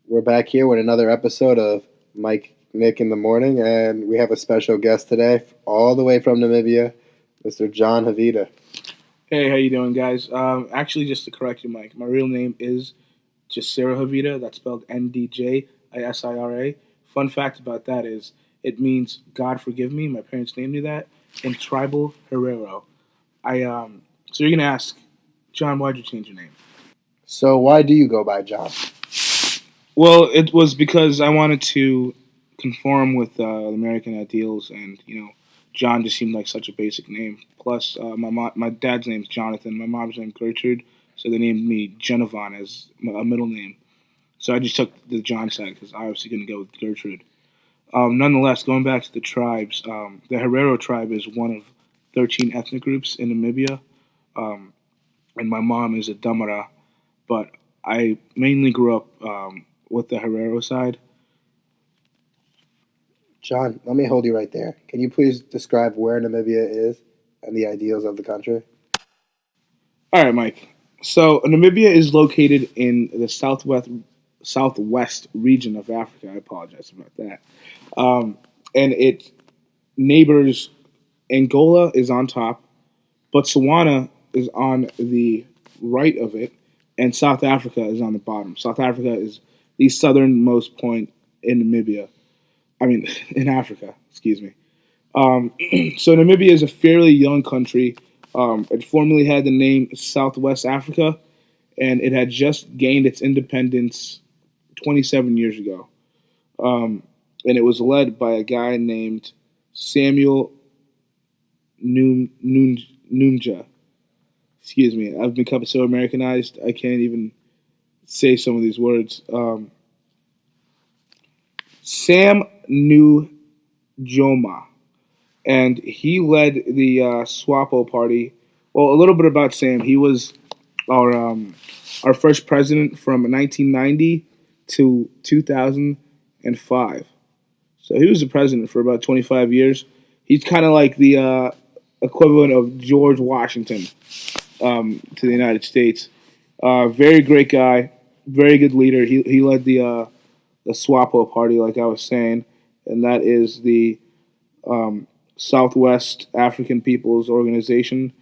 We're back here with another episode of Mike, Nick in the Morning, and we have a special guest today, all the way from Namibia, Mr. John Havita. Hey, how you doing, guys? Actually, just to correct you, Mike, my real name is Jacira Havita. That's spelled Ndjisira. Fun fact about that is it means God forgive me. My parents named me that in tribal Herero. So you're gonna ask, John, why'd you change your name? So, why do you go by John? Well, it was because I wanted to conform with American ideals, and John just seemed like such a basic name. Plus, my dad's name's Jonathan, my mom's name Gertrude, so they named me Genovan as a middle name. So I just took the John side because I was going to go with Gertrude. Nonetheless, going back to the tribes, the Herero tribe is one of 13 ethnic groups in Namibia, um, and my mom is a Damara, but I mainly grew up with the Herero side. John, let me hold you right there. Can you please describe where Namibia is and the ideals of the country? All right, Mike. So Namibia is located in the southwest region of Africa. I apologize about that. And it neighbors Angola is on top, Botswana is on the right of it, and South Africa is on the bottom. South Africa is the southernmost point in Namibia. I mean, in Africa. Excuse me. So Namibia is a fairly young country. It formerly had the name Southwest Africa, and it had just gained its independence 27 years ago. And it was led by a guy named Samuel Nunja. Excuse me, I've become so Americanized I can't even say some of these words. Sam Nujoma, and he led the SWAPO party. Well, a little bit about Sam. He was our first president from 1990 to 2005. So he was the president for about 25 years. He's kind of like the equivalent of George Washington to the United States. Very great guy, very good leader. He led the SWAPO party, like I was saying, and that is the Southwest African People's Organization,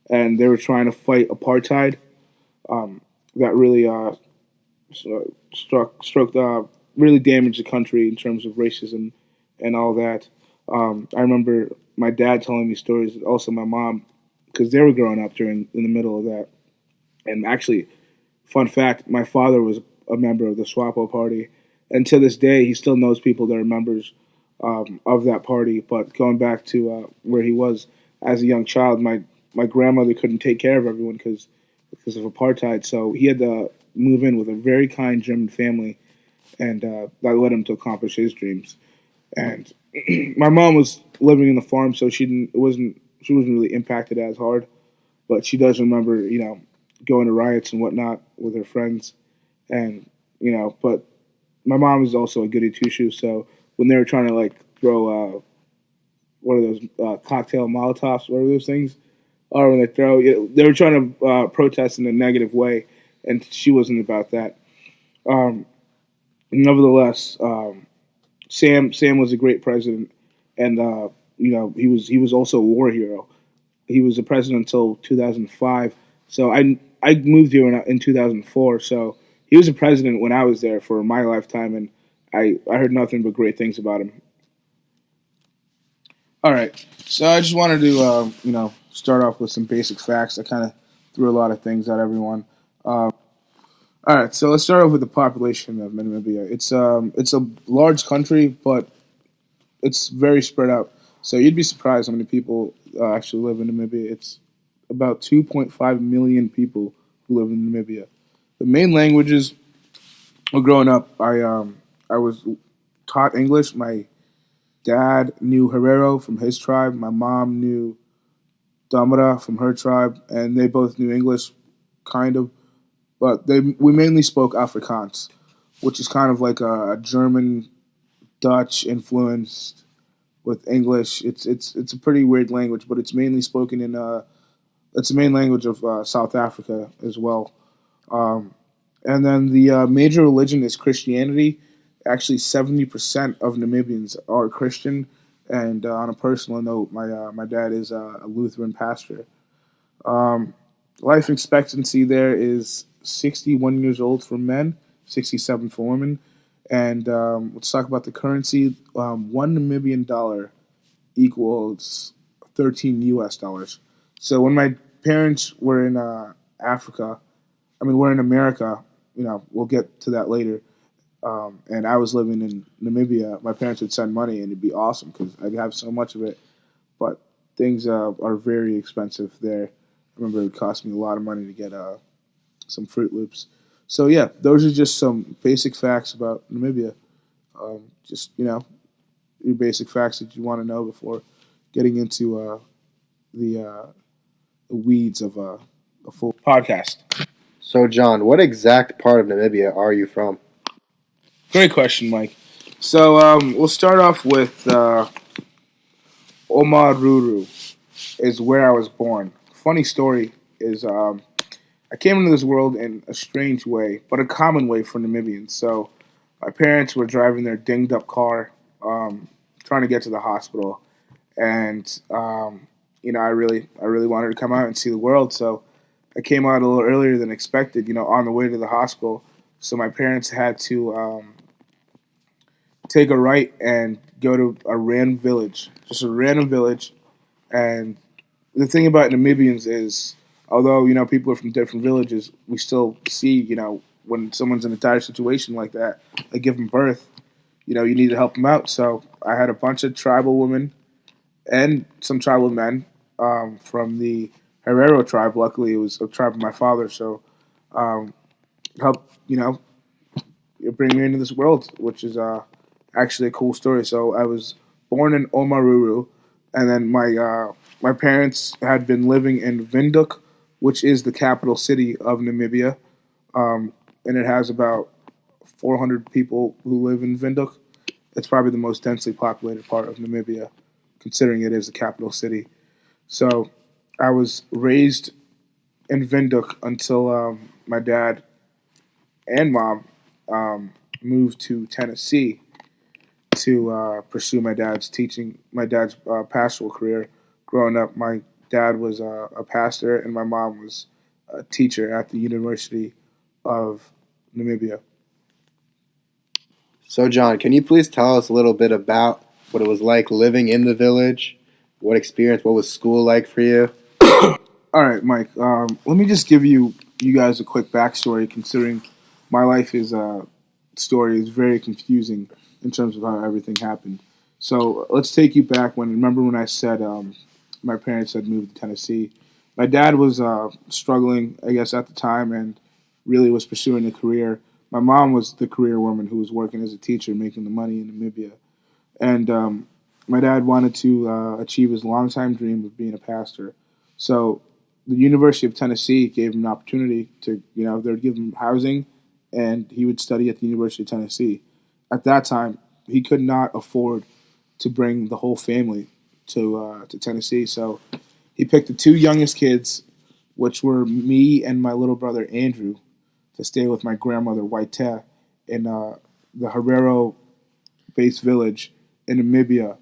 and they were trying to fight apartheid. That really really damaged the country in terms of racism and all that. I remember my dad telling me stories, also my mom, because they were growing up in the middle of that. And actually, fun fact, my father was a member of the SWAPO party, and to this day, he still knows people that are members of that party. But going back to where he was as a young child, my grandmother couldn't take care of everyone because of apartheid, so he had to move in with a very kind German family, and that led him to accomplish his dreams. And my mom was living in the farm, so she wasn't really impacted as hard, but she does remember going to riots and whatnot with her friends, and but my mom is also a goody two shoes. So when they were trying to like throw what are those cocktail molotovs? What are those things? Or when they were trying to protest in a negative way, and she wasn't about that. Um, Nevertheless, Sam was a great president, and he was also a war hero. He was the president until 2005. So I moved here in 2004. So he was a president when I was there for my lifetime, and I heard nothing but great things about him. All right, so I just wanted to start off with some basic facts. I kind of threw a lot of things at everyone. All right, so let's start off with the population of Namibia. It's a large country, but it's very spread out. So you'd be surprised how many people actually live in Namibia. It's about 2.5 million people who live in Namibia. The main languages. Well, growing up, I was taught English. My dad knew Herero from his tribe. My mom knew Damara from her tribe, and they both knew English, kind of. But we mainly spoke Afrikaans, which is kind of like a German Dutch influenced with English. It's a pretty weird language, but it's mainly spoken in it's the main language of South Africa as well. Um, And then the major religion is Christianity. Actually, 70% of Namibians are Christian. And on a personal note, my dad is a Lutheran pastor. Um, Life expectancy there is 61 years old for men, 67 for women. And let's talk about the currency. One Namibian dollar equals 13 US dollars. So when my parents were in Africa, I mean, we're in America, we'll get to that later. And I was living in Namibia. My parents would send money, and it'd be awesome because I'd have so much of it. But things are very expensive there. I remember it would cost me a lot of money to get some Fruit Loops. So yeah, those are just some basic facts about Namibia. Just your basic facts that you want to know before getting into the weeds of a full podcast. So, John, what exact part of Namibia are you from? Great question, Mike. So we'll start off with Omaruru is where I was born. Funny story is I came into this world in a strange way, but a common way for Namibians. So my parents were driving their dinged up car, trying to get to the hospital, and I really wanted to come out and see the world. So I came out a little earlier than expected. On the way to the hospital. So my parents had to take a right and go to a random village, just a random village. And the thing about Namibians is, although people are from different villages, we still see when someone's in a dire situation like that, they give them birth. You need to help them out. So I had a bunch of tribal women and some tribal men from the Herero tribe. Luckily, it was a tribe of my father, so um, helped bring me into this world, which is actually a cool story. So I was born in Omaruru, and then my parents had been living in Windhoek, which is the capital city of Namibia, and it has about 400 people who live in Windhoek. It's probably the most densely populated part of Namibia, considering it is the capital city. So I was raised in Windhoek until my dad and mom moved to Tennessee to pursue my dad's pastoral career. Growing up, my dad was a pastor and my mom was a teacher at the University of Namibia. So, John, can you please tell us a little bit about what it was like living in the village? What was school like for you? All right, Mike. Let me just give you guys a quick backstory, considering my life is story is very confusing in terms of how everything happened. So let's take you back remember when I said my parents had moved to Tennessee. My dad was struggling, I guess, at the time and really was pursuing a career. My mom was the career woman who was working as a teacher, making the money in Namibia. And my dad wanted to achieve his longtime dream of being a pastor. So the University of Tennessee gave him an opportunity to, they would give him housing and he would study at the University of Tennessee. At that time, he could not afford to bring the whole family to Tennessee. So he picked the two youngest kids, which were me and my little brother Andrew, to stay with my grandmother Waite in the Herero-based village in Namibia,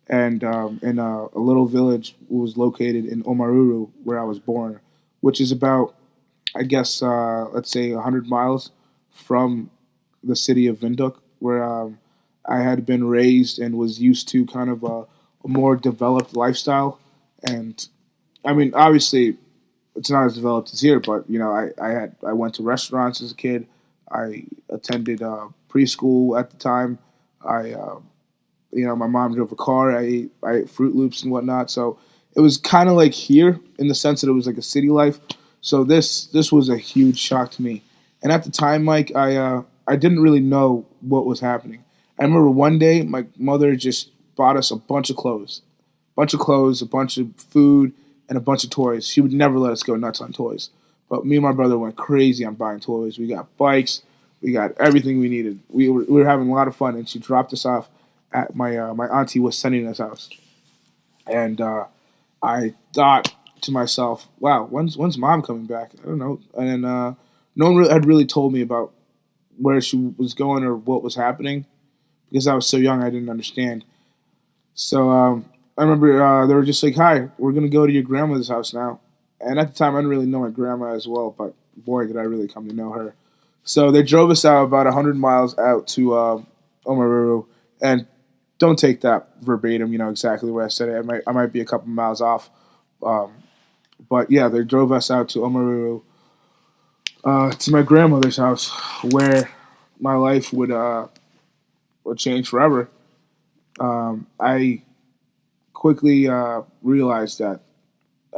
and in a little village was located in Omaruru, where I was born, which is about, I guess, let's say 100 miles from the city of Windhoek, where I had been raised and was used to kind of a more developed lifestyle. And I mean, obviously, it's not as developed as here, but I went to restaurants as a kid. I attended preschool at the time. I my mom drove a car. I ate Fruit Loops and whatnot. So it was kind of like here in the sense that it was like a city life. So this was a huge shock to me. And at the time, Mike, I didn't really know what was happening. I remember one day my mother just bought us a bunch of clothes, a bunch of food, and a bunch of toys. She would never let us go nuts on toys. But me and my brother went crazy on buying toys. We got bikes. We got everything we needed. We were having a lot of fun, and she dropped us off at my auntie was sending us house. And I thought to myself, "Wow, when's mom coming back?" I don't know. And then no one really, had really told me about where she was going or what was happening because I was so young I didn't understand. So I remember they were just like, "Hi, we're gonna go to your grandmother's house now." And at the time, I didn't really know my grandma as well, but boy, did I really come to know her. So they drove us out about 100 miles out to Omaruru, and don't take that verbatim, exactly where I said it. I might be a couple miles off, um, but yeah, they drove us out to Omaruru, to my grandmother's house, where my life would change forever. I quickly realized that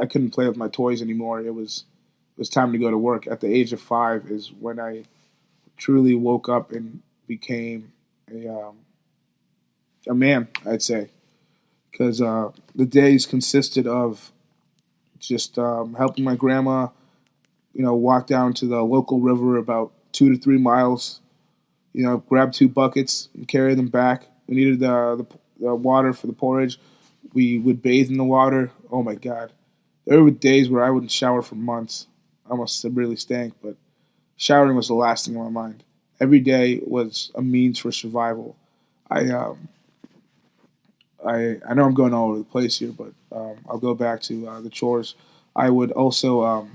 I couldn't play with my toys anymore. It was time to go to work. At the age of 5 is when I truly woke up and became a man. I'd say because the days consisted of just helping my grandma, walk down to the local river about 2 to 3 miles. Grab 2 buckets and carry them back. We needed the water for the porridge. We would bathe in the water. Oh my God. There were days where I wouldn't shower for months. I must have really stank, but showering was the last thing on my mind. Every day was a means for survival. I I know I'm going all over the place here, but I'll go back to the chores. I would also,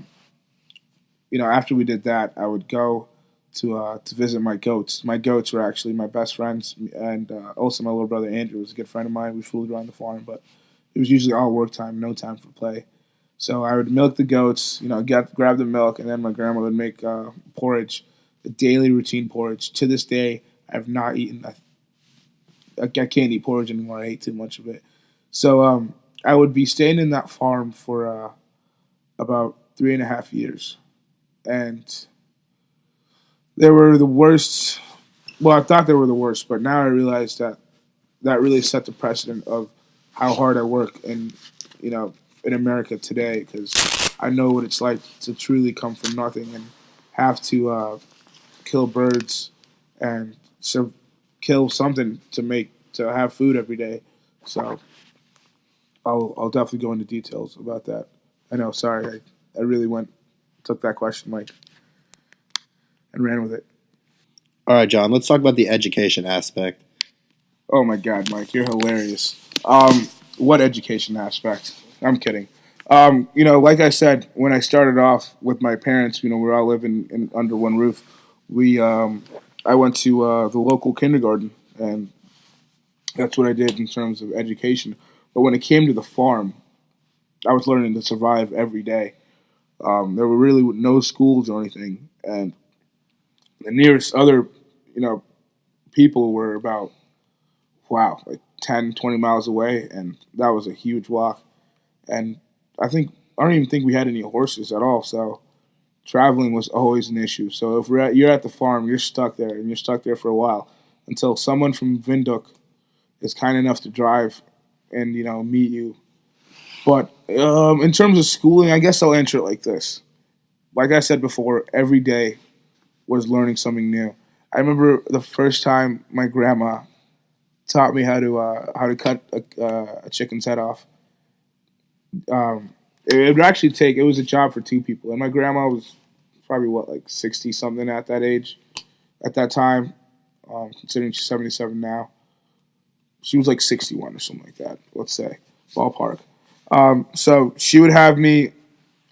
after we did that, I would go to visit my goats. My goats were actually my best friends, and also my little brother Andrew was a good friend of mine. We flew around the farm, but it was usually all work time, no time for play. So I would milk the goats, grab the milk, and then my grandma would make porridge, a daily routine porridge. To this day, I have not eaten. I can't eat porridge anymore. I ate too much of it. So I would be staying in that farm for about 3.5 years, and they were the worst. Well, I thought they were the worst, but now I realize that that really set the precedent of how hard I work you know in America today because I know what it's like to truly come from nothing and have to kill birds and kill something to have food every day. So I'll definitely go into details about that. I know. Sorry, I really took that question, Mike, and ran with it. All right, John, let's talk about the education aspect. Oh my God, Mike, you're hilarious. What education aspect? I'm kidding. Like I said, when I started off with my parents, we're all living under one roof. I went to the local kindergarten, and that's what I did in terms of education. But when it came to the farm, I was learning to survive every day. There were really no schools or anything, and the nearest other, you know, people were about like 10, 20 miles away, and that was a huge walk. And I don't even think we had any horses at all, so traveling was always an issue. So if you're at the farm, you're stuck there, and you're stuck there for a while until someone from Vinduk is kind enough to drive and meet you. But in terms of schooling, I guess I'll answer it like this. Like I said before, every day was learning something new. I remember the first time my grandma taught me how to cut a chicken's head off. It would actually take. It was a job for two people, and my grandma was probably like 60 something at that age, at that time. Considering she's 77 now, she was like 61 or something like that. Let's say ballpark. So she would have me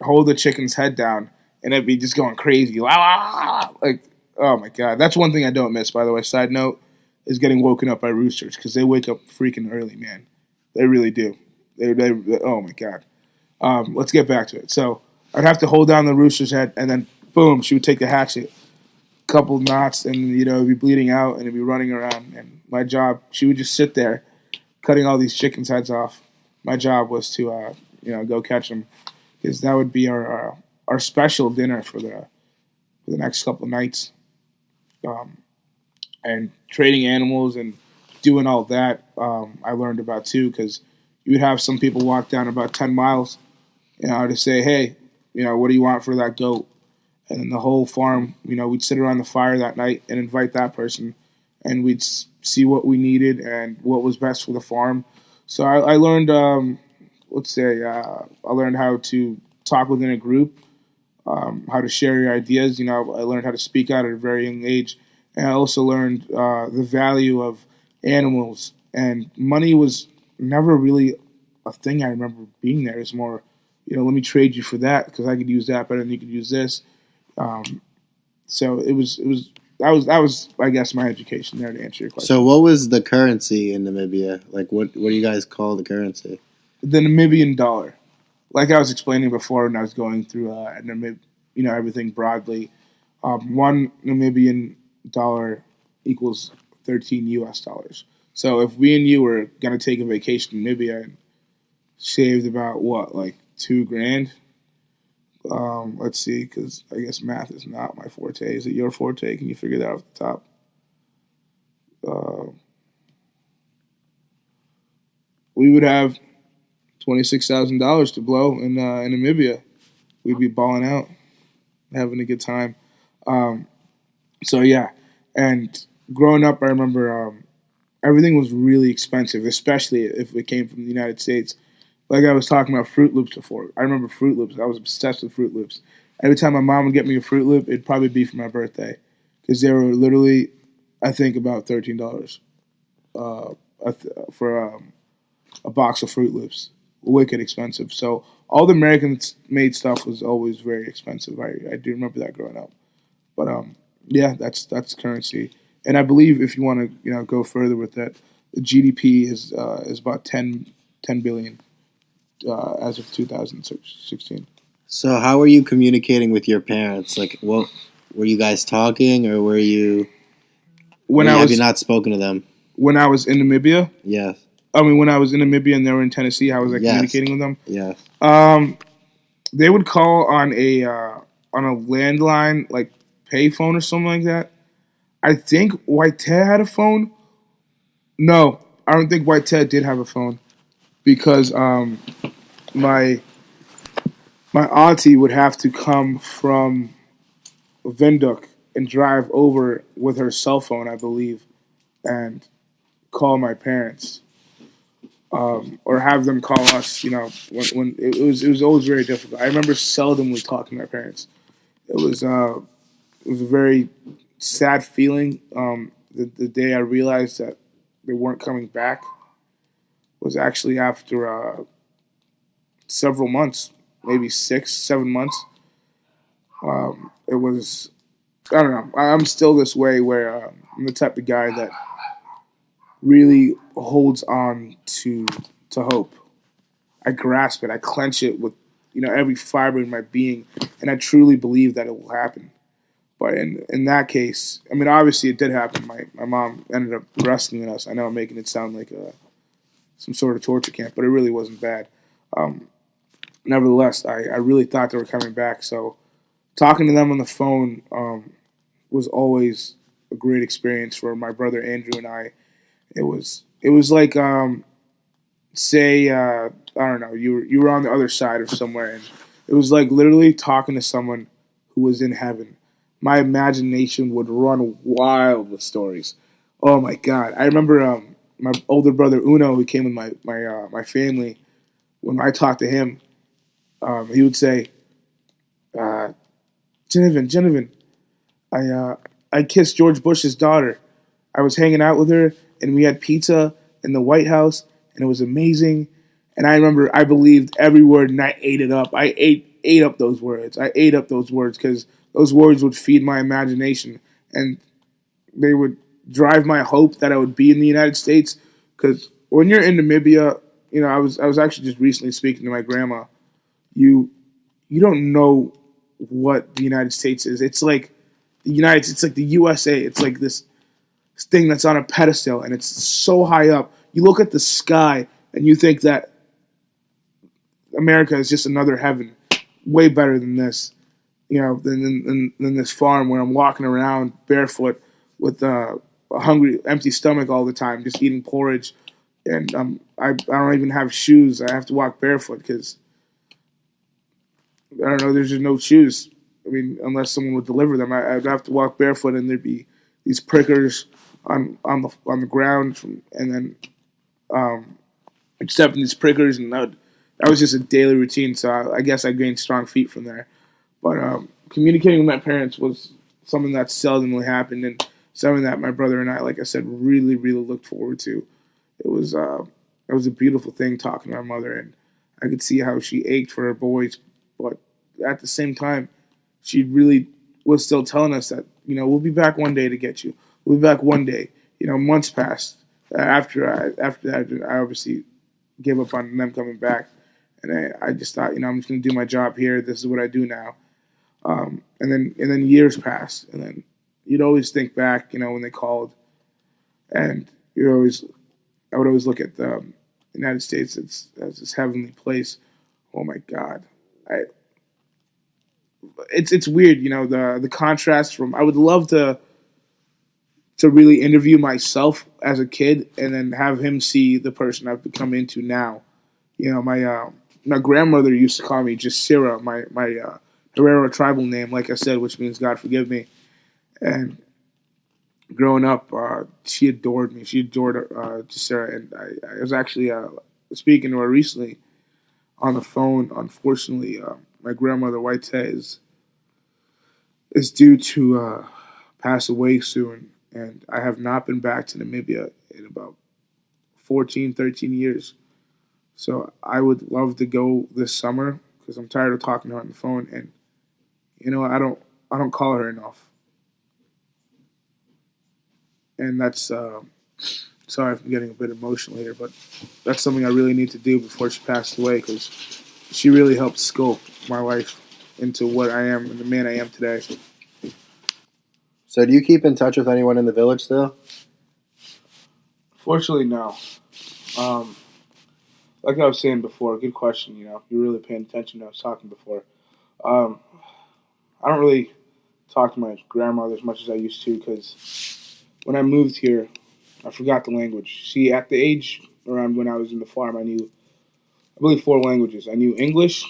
hold the chicken's head down, and it'd be just going crazy, like oh my God. That's one thing I don't miss. By the way, side note is getting woken up by roosters because they wake up freaking early, man. They really do. Oh my God. Let's get back to it. So I'd have to hold down the rooster's head, and then boom, she would take the hatchet, couple knots, and it'd be bleeding out, and it'd be running around. And my job, she would just sit there, cutting all these chickens' heads off. My job was to go catch them, because that would be our special dinner for the next couple of nights. And trading animals and doing all that, I learned about too, because you would have some people walk down about 10 miles, to say, hey, what do you want for that goat? And then the whole farm, we'd sit around the fire that night and invite that person, and we'd see what we needed and what was best for the farm. So I learned, I learned how to talk within a group. how to share your ideas. I learned how to speak out at a very young age, and I also learned the value of animals. And money was never really a thing. I remember being there. It's more, let me trade you for that because I could use that better than you could use this. Um, so that was I guess my education there to answer your question. So what was the currency in Namibia? Like what do you guys call the currency? The Namibian dollar, like I was explaining before when I was going through everything broadly. One Namibian dollar equals 13 U.S. dollars. So if we and you were gonna take a vacation in Namibia and saved about what, like $2,000? Let's see, because I guess math is not my forte. Is it your forte? Can you figure that off the top? Uh, we would have $26,000 to blow in Namibia. We'd be balling out, having a good time. Um, so yeah, and growing up, I remember everything was really expensive, especially if it came from the United States. Like I was talking about Fruit Loops before. I remember Fruit Loops. I was obsessed with Fruit Loops. Every time my mom would get me a Fruit Loop, it'd probably be for my birthday, because they were literally, I think, about $13 uh, for a box of Fruit Loops. Wicked expensive. So all the American made stuff was always very expensive. I do remember that growing up. But yeah, that's currency. And I believe if you want to go further with that, the GDP is about 10 billion as of 2016. So how were you communicating with your parents? Like what were you guys talking, or were you When or I have you was not spoken to them? when I was in Namibia, Yes. I mean when I was in Namibia and they were in Tennessee, how was I Yes. communicating with them? Yes. They would call on a landline, like payphone or something like that. I think White Ted had a phone. No, I don't think White Ted did have a phone, because my my auntie would have to come from Windhoek and drive over with her cell phone, I believe, and call my parents, or have them call us. When it was always very difficult. I remember seldomly talking to my parents. It was a very sad feeling. The day I realized that they weren't coming back was actually after several months, maybe 6, 7 months. It was, I don't know. I'm still this way where I'm the type of guy that really holds on to hope. I grasp it. I clench it with every fiber in my being, and I truly believe that it will happen. But in that case, I mean, obviously it did happen. My mom ended up rescuing us. I know I'm making it sound like some sort of torture camp, but it really wasn't bad. Um, Nevertheless, I really thought they were coming back. So talking to them on the phone was always a great experience for my brother Andrew and I. It was like, say, I don't know, you were on the other side of somewhere, and it was like literally talking to someone who was in heaven. My imagination would run wild with stories. Oh my god! I remember my older brother Uno, who came with my family. When I talked to him, he would say, uh, Genevieve, I kissed George Bush's daughter. I was hanging out with her, and we had pizza in the White House, and it was amazing. And I remember I believed every word, and I ate it up. I ate up those words. I ate up those words because those words would feed my imagination, and they would drive my hope that I would be in the United States. Because when you're in Namibia, I was actually just recently speaking to my grandma. You you don't know what the United States is. It's like it's like the USA. It's like this thing that's on a pedestal, and it's so high up. You look at the sky and you think that America is just another heaven, way better than this. Than this farm where I'm walking around barefoot with a hungry, empty stomach all the time, just eating porridge, and I don't even have shoes. I have to walk barefoot because I don't know. There's just no shoes. I mean, unless someone would deliver them, I'd have to walk barefoot, and there'd be these prickers on the ground, and then I'd step in these prickers, and that was just a daily routine. So I guess I gained strong feet from there. But communicating with my parents was something that seldomly happened, and something that my brother and I, like I said, really, really looked forward to. It was a beautiful thing talking to my mother, and I could see how she ached for her boys, but at the same time, she really was still telling us that we'll be back one day to get you. We'll be back one day. Months passed after that. I obviously gave up on them coming back, and I just thought, I'm just gonna do my job here. This is what I do now. And then years passed, and then you'd always think back, when they called, and I would always look at the United States as this heavenly place. Oh my God, I it's weird, the contrast from. I would love to really interview myself as a kid, and then have him see the person I've become into now. My grandmother used to call me just Sarah, my Herero tribal name, like I said, which means God forgive me. And growing up, she adored me. She adored Sarah, and I was actually speaking to her recently on the phone. Unfortunately, my grandmother White is due to pass away soon, and I have not been back to Namibia in about 14, 13 years. So I would love to go this summer because I'm tired of talking to her on the phone, and I don't call her enough, and that's sorry if I'm getting a bit emotional here, but that's something I really need to do before she passed away because she really helped sculpt my life into what I am and the man I am today. So do you keep in touch with anyone in the village still? Fortunately, no. Um, like I was saying before, good question. You're really paying attention. I was talking before. Um, I don't really talk to my grandmother as much as I used to because when I moved here, I forgot the language. See, at the age around when I was in the farm, I believe, four languages. I knew English.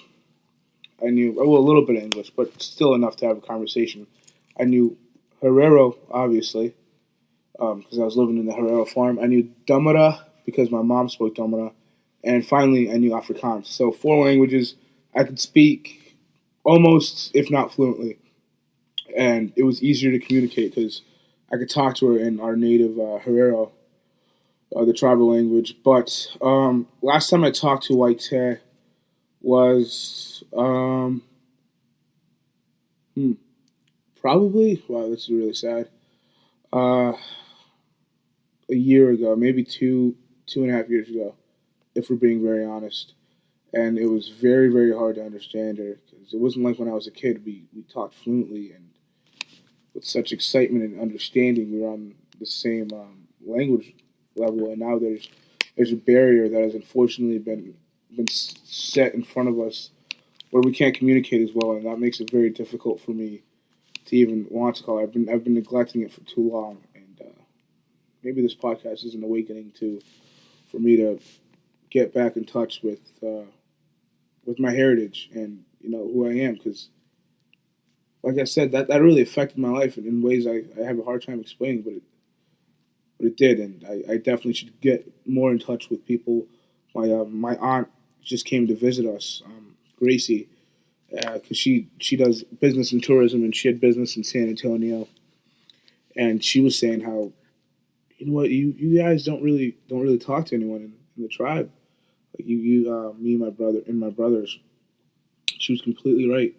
I knew, well, a little bit of English, but still enough to have a conversation. I knew Herero, obviously, because I was living in the Herero farm. I knew Damara because my mom spoke Damara. And finally, I knew Afrikaans. So four languages I could speak almost, if not fluently. And it was easier to communicate because I could talk to her in our native Herero, the tribal language. But last time I talked to Waite was probably, wow, this is really sad. Uh, a year ago, maybe 2.5 years ago, if we're being very honest. And it was very, very hard to understand her because it wasn't like when I was a kid. We talked fluently and with such excitement and understanding. We were on the same language level, and now there's a barrier that has unfortunately been set in front of us where we can't communicate as well, and that makes it very difficult for me to even want to call. I've been neglecting it for too long, and maybe this podcast is an awakening for me to get back in touch with my heritage and who I am, because like I said, that really affected my life in ways I have a hard time explaining, but it did, and I definitely should get more in touch with people. My aunt just came to visit us, Gracie, because she does business and tourism, and she had business in San Antonio, and she was saying how, you guys don't really talk to anyone in the tribe, like me and my brothers. She was completely right.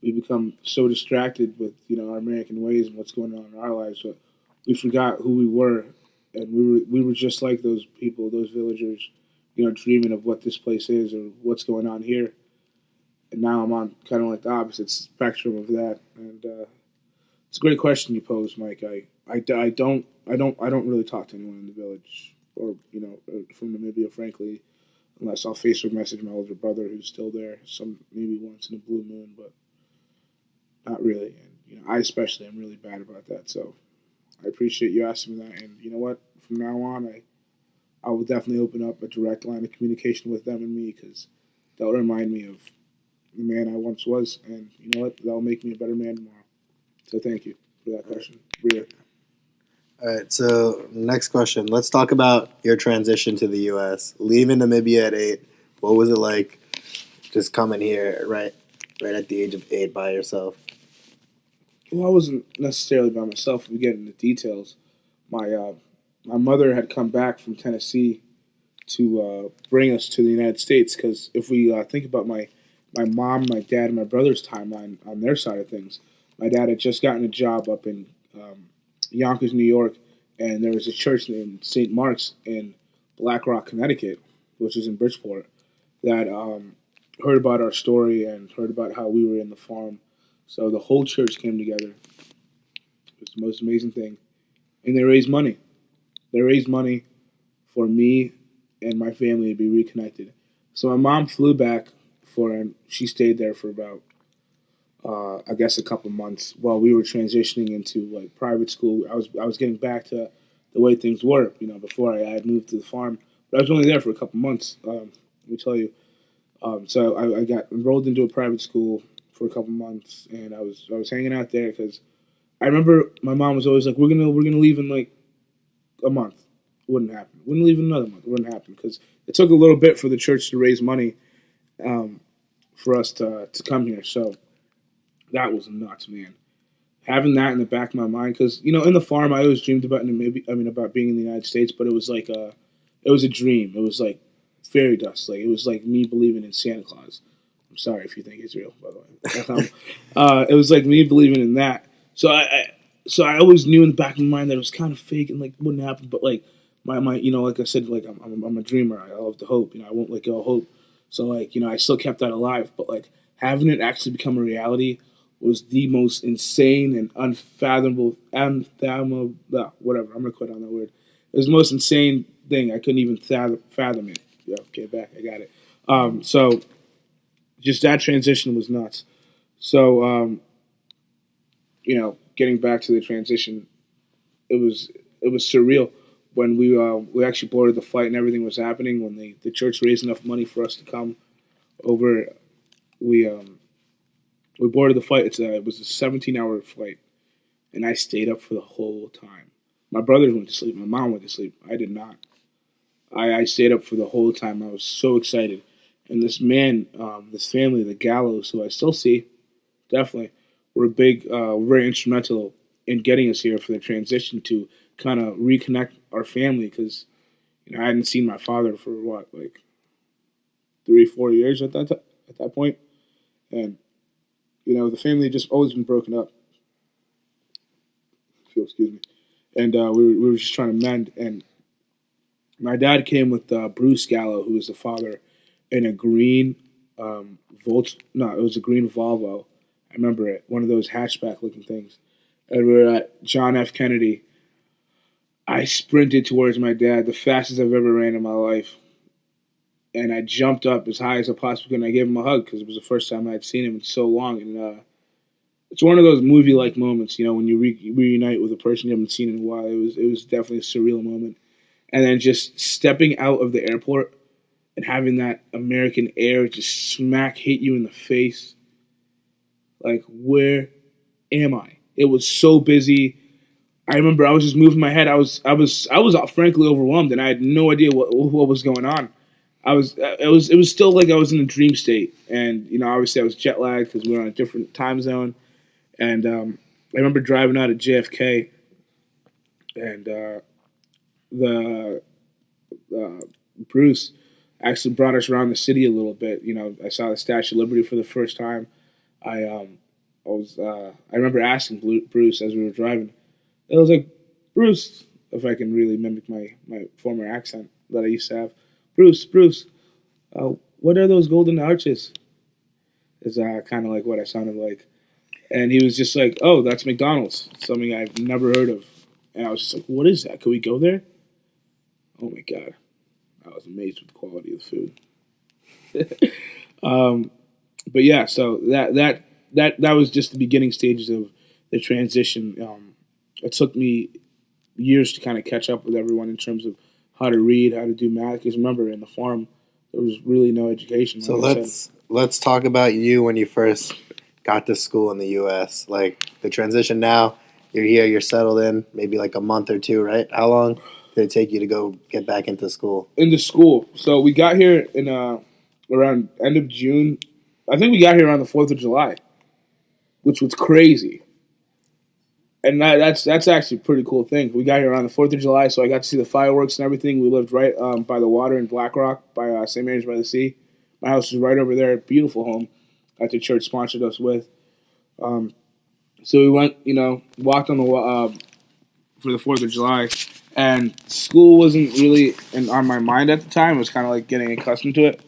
We become so distracted with our American ways and what's going on in our lives, but we forgot who we were, and we were just like those people, those villagers, dreaming of what this place is or what's going on here. And now I'm on kind of like the opposite spectrum of that. And it's a great question you pose, Mike. I don't really talk to anyone in the village or from Namibia, frankly, unless I'll Facebook message my older brother who's still there. Some maybe once in a blue moon, but not really. And I especially am really bad about that. So I appreciate you asking me that. And you know what? From now on, I will definitely open up a direct line of communication with them and me because that'll remind me of the man I once was. And you know what? That'll make me a better man tomorrow. So thank you for that question. Really. All right, so next question. Let's talk about your transition to the U.S. Leaving Namibia at 8, what was it like just coming here, right? right at the age of 8 by yourself? Well, I wasn't necessarily by myself. If we get into details, my mother had come back from Tennessee to bring us to the United States. Because if we think about my mom, my dad, and my brother's timeline on their side of things, my dad had just gotten a job up in Yonkers, New York, and there was a church named St. Mark's in Black Rock, Connecticut, which is in Bridgeport, that heard about our story and heard about how we were in the farm. So the whole church came together. It was the most amazing thing. And they raised money. They raised money for me and my family to be reconnected. So my mom flew back and she stayed there for about, I guess, a couple months while we were transitioning into like private school. I was getting back to the way things were, before I had moved to the farm. But I was only there for a couple months. Let me tell you. So I got enrolled into a private school for a couple months, and I was hanging out there because I remember my mom was always like, "We're gonna leave in like a month." It wouldn't happen. We're gonna leave in another month. It wouldn't happen because it took a little bit for the church to raise money for us to come here. So that was nuts, man. Having that in the back of my mind, because in the farm, I always dreamed about about being in the United States, but it was like it was a dream. It was like fairy dust. Like it was like me believing in Santa Claus. I'm sorry if you think it's real, by the way. It was like me believing in that. So I always knew in the back of my mind that it was kind of fake and like wouldn't happen. But like my like I said, like I'm a dreamer. I love to hope. I won't let go of hope. So like I still kept that alive. But like having it actually become a reality was the most insane and unfathomable, whatever. I'm gonna quit on that word. It was the most insane thing. I couldn't even fathom it. Yeah, okay, back. I got it. So just that transition was nuts. So getting back to the transition, it was surreal when we actually boarded the flight and everything was happening. When the church raised enough money for us to come over, we boarded the flight. It was a 17-hour flight, and I stayed up for the whole time. My brothers went to sleep. My mom went to sleep. I did not. I stayed up for the whole time. I was so excited. And this man, this family, the Gallows, who I still see, definitely, were very instrumental in getting us here for the transition to kind of reconnect our family because, I hadn't seen my father for like 3-4 years at that point. And, the family had just always been broken up. Excuse me. And we were just trying to mend. And my dad came with Bruce Gallo, who was the father, in a green it was a green Volvo. I remember it, one of those hatchback looking things. And we were at John F. Kennedy. I sprinted towards my dad, the fastest I've ever ran in my life. And I jumped up as high as I possibly could, and I gave him a hug because it was the first time I had seen him in so long. And it's one of those movie-like moments, when you reunite with a person you haven't seen in a while. It was definitely a surreal moment. And then just stepping out of the airport and having that American air just smack hit you in the face. Like, where am I? It was so busy. I remember I was just moving my head. I was frankly overwhelmed, and I had no idea what was going on. It was still like I was in a dream state, and obviously I was jet lagged because we were on a different time zone. And I remember driving out of JFK, and the Bruce actually brought us around the city a little bit. I saw the Statue of Liberty for the first time. I remember asking Bruce as we were driving. It was like, Bruce, if I can really mimic my former accent that I used to have. Bruce, what are those golden arches? Is kind of like what I sounded like. And he was just like, oh, that's McDonald's, something I've never heard of. And I was just like, what is that? Can we go there? Oh my God. I was amazed with the quality of the food. But yeah, so that was just the beginning stages of the transition. It took me years to kind of catch up with everyone in terms of how to read, how to do math. Because remember, in the farm, there was really no education. So let's talk about you when you first got to school in the U.S. Like the transition now, you're here, you're settled in, maybe like a month or two, right? How long did it take you to go get back into school? Into school. So we got here in around end of June I think we got here around the 4th of July, which was crazy. And that's actually a pretty cool thing. We got here around the 4th of July, so I got to see the fireworks and everything. We lived right by the water in Black Rock, by St. Mary's by the Sea. My house was right over there. Beautiful home that the church sponsored us with. So we went, walked on the for the 4th of July, and school wasn't really on my mind at the time. It was kind of like getting accustomed to it.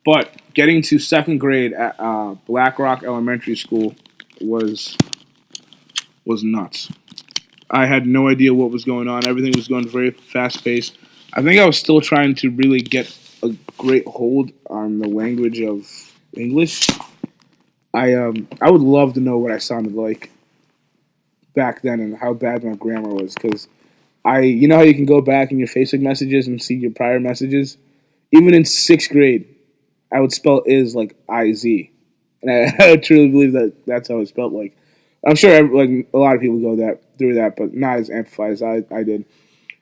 But getting to second grade at Black Rock Elementary School was nuts. I had no idea what was going on. Everything was going very fast paced. I think I was still trying to really get a great hold on the language of English. I would love to know what I sounded like back then and how bad my grammar was, because you know how you can go back in your Facebook messages and see your prior messages? Even in 6th grade, I would spell is like I-Z. And I truly believe that that's how it's spelled. Like, I'm sure like a lot of people go through that, but not as amplified as I did.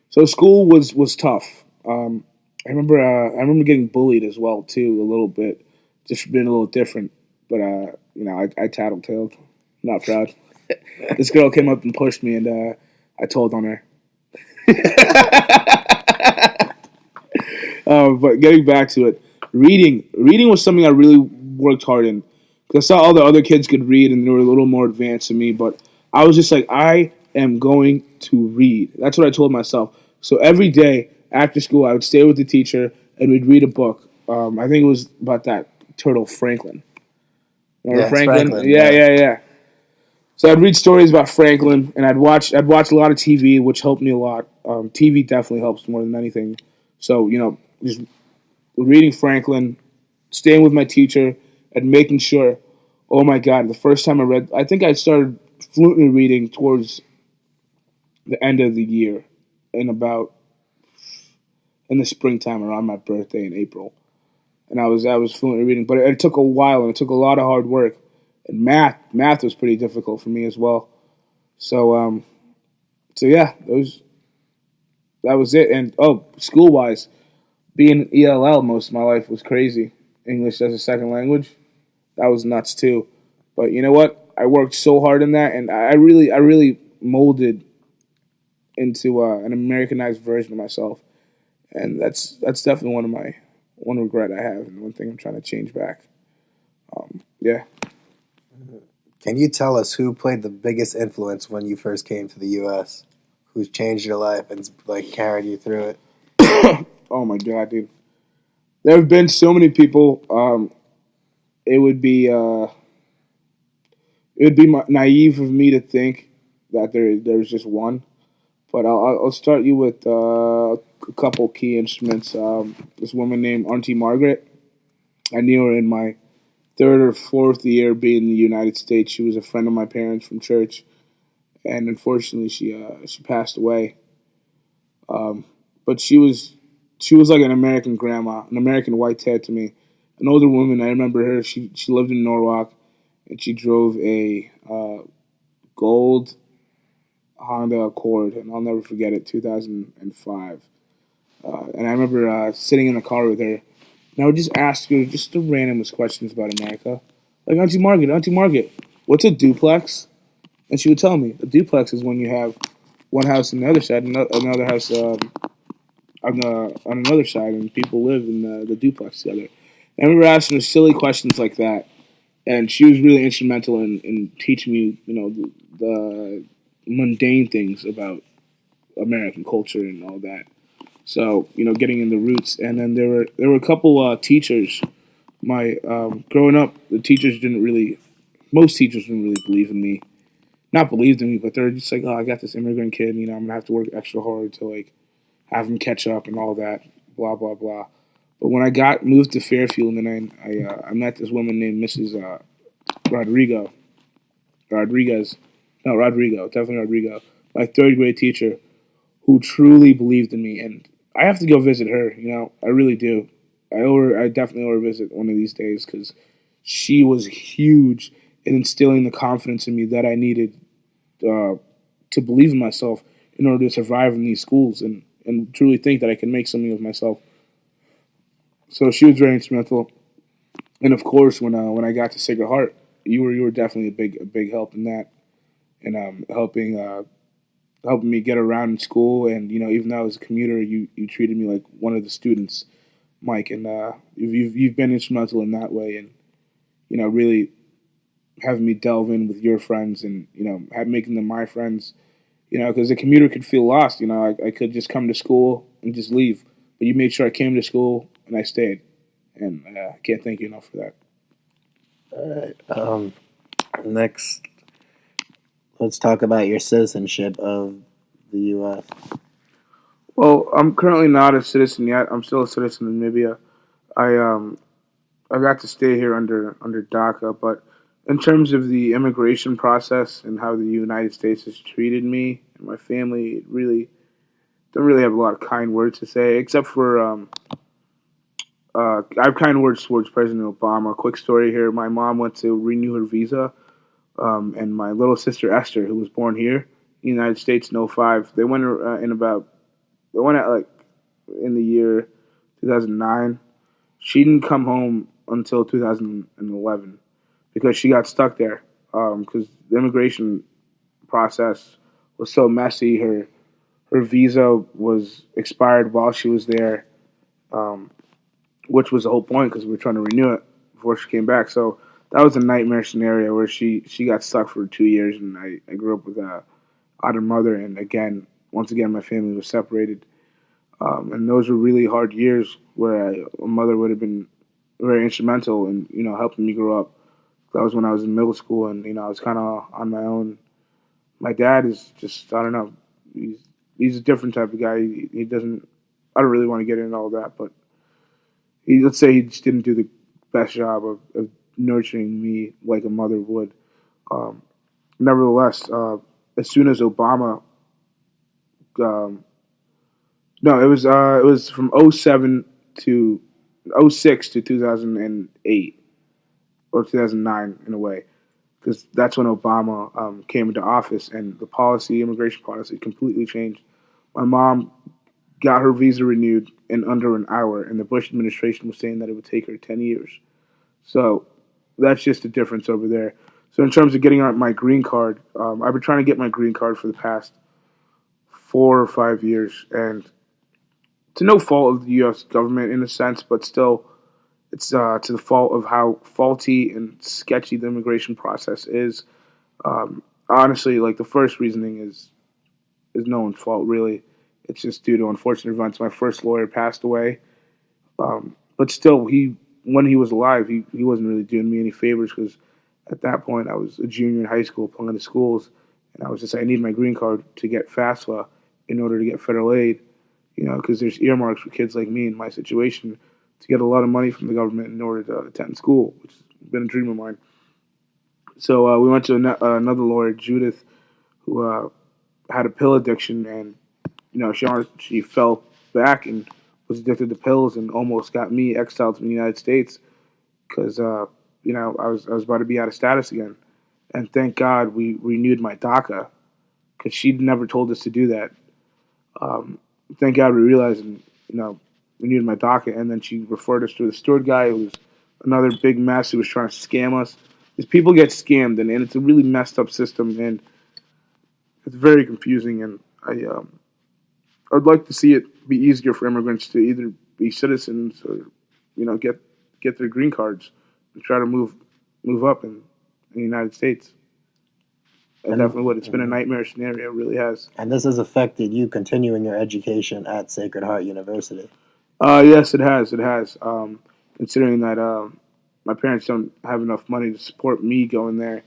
So school was tough. I remember getting bullied as well too, a little bit, just for being a little different. But I tattletaled. Not proud. This girl came up and pushed me, and I told on her. But getting back to it, reading was something I really worked hard in. Because I saw all the other kids could read, and they were a little more advanced than me. But I was just like, I am going to read. That's what I told myself. So every day after school, I would stay with the teacher, and we'd read a book. I think it was about that turtle Franklin. Remember Franklin? Yeah. So I'd read stories about Franklin, and I'd watch a lot of TV, which helped me a lot. TV definitely helps more than anything. So just reading Franklin, staying with my teacher, and making sure. Oh my God! The first time I think I started fluently reading towards the end of the year, in the springtime around my birthday in April, and I was fluently reading. But it took a while, and it took a lot of hard work. And math was pretty difficult for me as well. So yeah, that was it. And school wise, being ELL most of my life was crazy. English as a second language, that was nuts too. But you know what? I worked so hard in that, and I really molded into an Americanized version of myself. And that's definitely one regret I have, and one thing I'm trying to change back. Yeah. Can you tell us who played the biggest influence when you first came to the U.S.? Who's changed your life and like carried you through it? Oh my God, dude! There have been so many people. It would be naive of me to think that there's just one, but I'll start you with a couple key instruments. This woman named Auntie Margaret. I knew her in my 3rd or 4th year being in the United States. She was a friend of my parents from church, and unfortunately, she passed away. But she was like an American grandma, an American white tat to me. An older woman. I remember her. She lived in Norwalk, and she drove a gold Honda Accord, and I'll never forget it. 2005. And I remember sitting in the car with her. And I would just ask her just the randomest questions about America. Like, Auntie Margaret, what's a duplex? And she would tell me, a duplex is when you have one house on the other side, another house on another side, and people live in the duplex together. And I remember asking her silly questions like that, and she was really instrumental in teaching me, the mundane things about American culture and all that. So, getting in the roots. And then there were a couple teachers. My growing up, most teachers didn't really believe in me. Not believed in me, but they're just like, oh, I got this immigrant kid, I'm going to have to work extra hard to, like, have him catch up and all that, blah, blah, blah. But when I moved to Fairfield, and then I met this woman named Mrs. Rodrigo, definitely Rodrigo, my 3rd grade teacher, who truly believed in me. And I have to go visit her, I really do. I definitely owe her a visit one of these days, because she was huge in instilling the confidence in me that I needed to believe in myself in order to survive in these schools and truly think that I can make something of myself. So she was very instrumental. And of course, when I got to Sacred Heart, you were definitely a big help in that, and helping me get around in school. And even though I was a commuter, you treated me like one of the students, Mike, and you've been instrumental in that way, and really having me delve in with your friends, and making them my friends. Because the commuter could feel lost. I could just come to school and just leave, but you made sure I came to school and I stayed, and I can't thank you enough for that. All right. Next, let's talk about your citizenship of the U.S. Well, I'm currently not a citizen yet. I'm still a citizen in Namibia. I got to stay here under DACA, but in terms of the immigration process and how the United States has treated me and my family, it really don't really have a lot of kind words to say, except for I have kind words towards President Obama. Quick story here: my mom went to renew her visa, and my little sister Esther, who was born here, in the United States in '05, they went at like in the year 2009. She didn't come home until 2011 because she got stuck there because the immigration process was so messy. Her visa was expired while she was there, um, which was the whole point because we were trying to renew it before she came back. So that was a nightmare scenario where she got stuck for 2 years, and I grew up with a out mother, and once again, my family was separated, and those were really hard years where a mother would have been very instrumental in helping me grow up. That was when I was in middle school, and I was kind of on my own. My dad is just I don't know. He's a different type of guy. He doesn't. I don't really want to get into all that, but let's say he just didn't do the best job of nurturing me like a mother would. Um, Nevertheless, as soon as Obama, um, no, it was from '07 to '06 to 2008 or 2009 in a way, because that's when Obama came into office and the immigration policy, completely changed. My mom got her visa renewed in under an hour, and the Bush administration was saying that it would take her 10 years. So that's just a difference over there. So in terms of getting out my green card, I've been trying to get my green card for the past 4 or 5 years, and to no fault of the U.S. government in a sense, but still, it's to the fault of how faulty and sketchy the immigration process is. Honestly, like the first reasoning is no one's fault really. It's just due to unfortunate events. My first lawyer passed away, but still, when he was alive, he wasn't really doing me any favors because at that point I was a junior in high school applying to schools, and I was just I need my green card to get FAFSA in order to get federal aid. Because there's earmarks for kids like me in my situation to get a lot of money from the government in order to attend school, which has been a dream of mine. So we went to another lawyer, Judith, who had a pill addiction, and she fell back and was addicted to pills, and almost got me exiled from the United States because I was about to be out of status again, and thank God we renewed my DACA because she'd never told us to do that. Um, Thank God we realized and renewed my DACA, and then she referred us to the steward guy who was another big mess who was trying to scam us. These people get scammed, and it's a really messed up system, and it's very confusing. And I'd like to see it be easier for immigrants to either be citizens or get their green cards and try to move up in the United States. I And definitely would. It's been a nightmare scenario. It really has. and this has affected you continuing your education at Sacred Heart University. Yes, it has. It has. Considering that my parents don't have enough money to support me going there,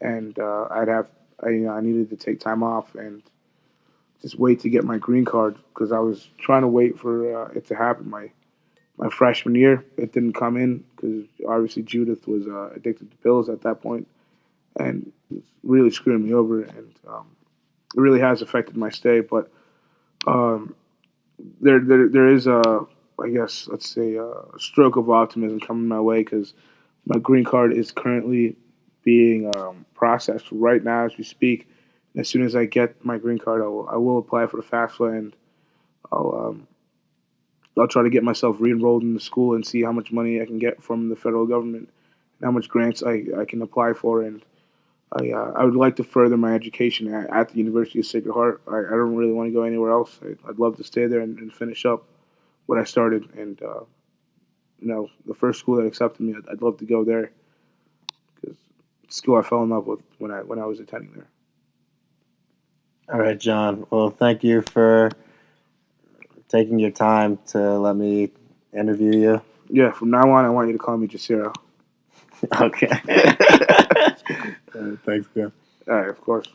and I needed to take time off and just wait to get my green card because I was trying to wait for it to happen. My freshman year, it didn't come in because obviously Judith was addicted to pills at that point, and it's really screwing me over, and it really has affected my stay. But um, there is a I guess let's say a stroke of optimism coming my way because my green card is currently being processed right now as we speak. And as soon as I get my green card, I will apply for the FAFSA, and I'll I'll try to get myself re-enrolled in the school and see how much money I can get from the federal government and how much grants I can apply for. And I would like to further my education at the University of Sacred Heart. I don't really want to go anywhere else. I'd love to stay there and finish up what I started. And the first school that accepted me, I'd love to go there because it's a school I fell in love with when I was attending there. All right, John. Well, thank you for taking your time to let me interview you. Yeah, from now on, I want you to call me Jacero. Okay. Thanks, man. All right, of course.